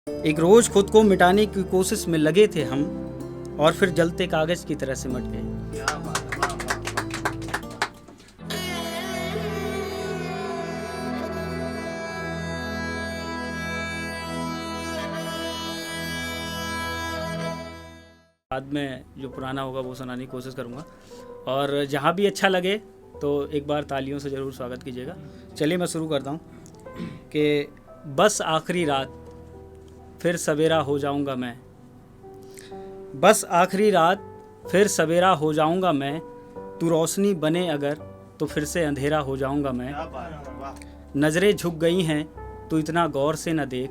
एक रोज खुद को मिटाने की कोशिश में लगे थे हम, और फिर जलते कागज की तरह सिमट गए। बाद में जो पुराना होगा वो सुनाने की कोशिश करूँगा, और जहाँ भी अच्छा लगे तो एक बार तालियों से ज़रूर स्वागत कीजिएगा। चलिए मैं शुरू करता हूँ कि बस आखिरी रात फिर सवेरा हो जाऊंगा मैं, बस आखिरी रात फिर सवेरा हो जाऊंगा मैं, तू रोशनी बने अगर तो फिर से अंधेरा हो जाऊंगा मैं। नज़रें झुक गई हैं तू इतना गौर से न देख,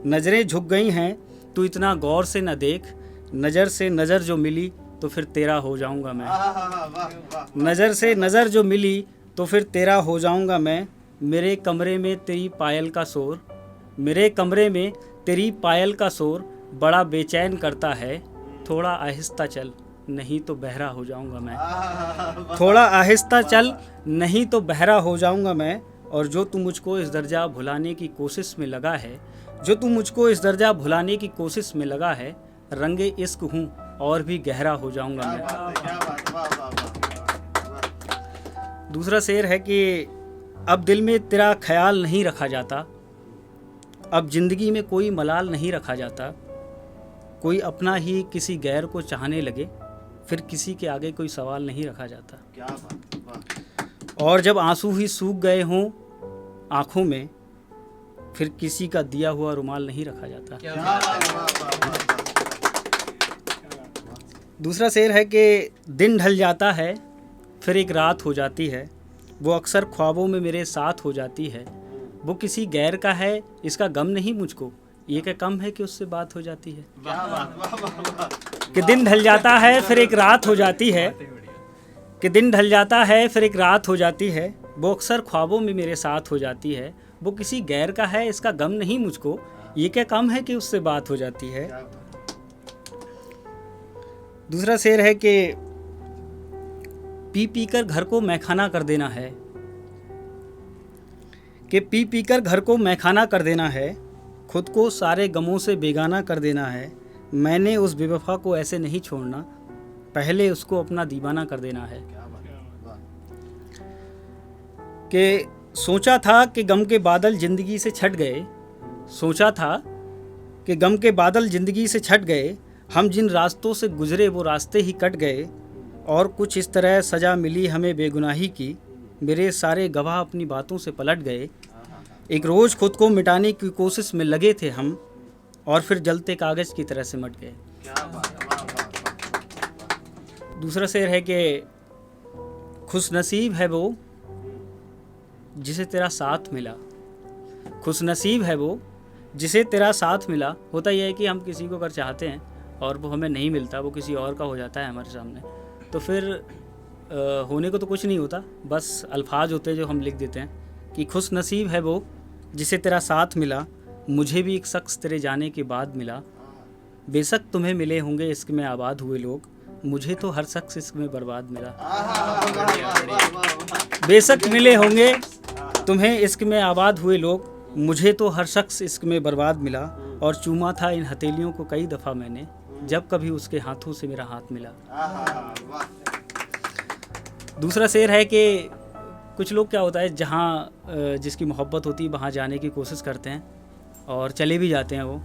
नज़रें झुक गई हैं तू इतना गौर से न देख, नज़र से नज़र जो मिली तो फिर तेरा हो जाऊंगा मैं। नज़र से नज़र जो मिली तो फिर तेरा हो जाऊंगा मैं। मेरे कमरे में तेरी पायल का शोर, मेरे कमरे में तेरी पायल का शोर बड़ा बेचैन करता है, थोड़ा आहिस्ता चल नहीं तो बहरा हो जाऊंगा मैं। थोड़ा आहिस्ता चल नहीं तो बहरा हो जाऊंगा मैं। और जो तू मुझको इस दर्जा भुलाने की कोशिश में लगा है, जो तू मुझको इस दर्जा भुलाने की कोशिश में लगा है, रंगे इश्क हूँ और भी गहरा हो जाऊंगा मैं। दूसरा शेर है कि अब दिल में तेरा ख्याल नहीं रखा जाता, अब ज़िंदगी में कोई मलाल नहीं रखा जाता, कोई अपना ही किसी गैर को चाहने लगे, फिर किसी के आगे कोई सवाल नहीं रखा जाता। क्या बात। और जब आंसू ही सूख गए हों आँखों में, फिर किसी का दिया हुआ रुमाल नहीं रखा जाता। दूसरा शेर है कि दिन ढल जाता है फिर एक रात हो जाती है, वो अक्सर ख्वाबों में मेरे साथ हो जाती है, वो किसी गैर का है इसका गम नहीं मुझको, ये क्या कम है कि उससे बात हो जाती है। कि दिन ढल जाता है फिर एक रात हो जाती है, कि दिन ढल जाता है फिर एक रात हो जाती है, वो अक्सर ख्वाबों में मेरे साथ हो जाती है, वो किसी गैर का है इसका गम नहीं मुझको, ये क्या कम है कि उससे बात हो जाती है। दूसरा शेर है कि पी पी कर घर को मैखाना कर देना है, कि पी पी कर घर को मैखाना कर देना है, खुद को सारे गमों से बेगाना कर देना है, मैंने उस बेवफा को ऐसे नहीं छोड़ना, पहले उसको अपना दीवाना कर देना है। कि सोचा था कि गम के बादल ज़िंदगी से छट गए, सोचा था कि गम के बादल ज़िंदगी से छट गए, हम जिन रास्तों से गुजरे वो रास्ते ही कट गए, और कुछ इस तरह सज़ा मिली हमें बेगुनाही की, मेरे सारे गवाह अपनी बातों से पलट गए। एक रोज़ खुद को मिटाने की कोशिश में लगे थे हम, और फिर जलते कागज़ की तरह सिमट गए। दूसरा शेर है कि खुशनसीब है वो जिसे तेरा साथ मिला, खुशनसीब है वो जिसे तेरा साथ मिला। होता यह है कि हम किसी को अगर चाहते हैं और वो हमें नहीं मिलता, वो किसी और का हो जाता है हमारे सामने, तो फिर होने को तो कुछ नहीं होता, बस अल्फाज होते हैं जो हम लिख देते हैं कि खुश नसीब है वो जिसे तेरा साथ मिला, मुझे भी एक शख्स तेरे जाने के बाद मिला, बेशक तुम्हें मिले होंगे इश्क में आबाद हुए लोग, मुझे तो हर शख्स इश्क में बर्बाद मिला। बेशक मिले होंगे तुम्हें इश्क में आबाद हुए लोग, मुझे तो हर शख्स इश्क में बर्बाद मिला, और चूमा था इन हथेलियों को कई दफ़ा मैंने, जब कभी उसके हाथों से मेरा हाथ मिला। दूसरा शेर है कि कुछ लोग क्या होता है जहाँ जिसकी मोहब्बत होती है वहाँ जाने की कोशिश करते हैं और चले भी जाते हैं वो,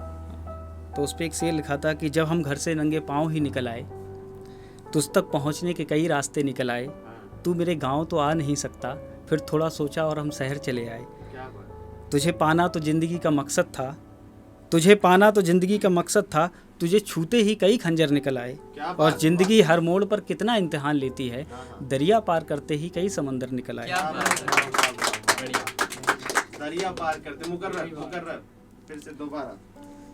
तो उस पर एक शेर लिखा था कि जब हम घर से नंगे पाँव ही निकल आए, तुझ तक पहुँचने के कई रास्ते निकल आए, तू मेरे गाँव तो आ नहीं सकता, फिर थोड़ा सोचा और हम शहर चले आए, तुझे पाना तो ज़िंदगी का मकसद था, तुझे पाना तो ज़िंदगी का मकसद था, तुझे छूते ही कई खंजर निकल आए, और ज़िंदगी हर मोड़ पर कितना इम्तिहान लेती है, दरिया पार करते ही कई समंदर निकल आए। दरिया पार करते मुकर्रर फिर से दोबारा।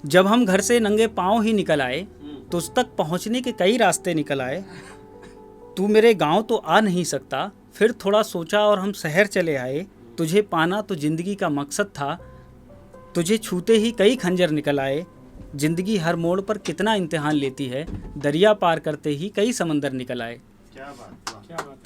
जब हम घर से नंगे पाँव ही निकल आए, तुझ तक पहुँचने के कई रास्ते निकल आए, तू मेरे गाँव तो आ नहीं सकता, फिर थोड़ा सोचा और हम शहर चले आए, तुझे पाना तो ज़िंदगी का मकसद था, तुझे छूते ही कई खंजर निकल आए, ज़िंदगी हर मोड़ पर कितना इम्तिहान लेती है, दरिया पार करते ही कई समंदर निकल आए। क्या बात।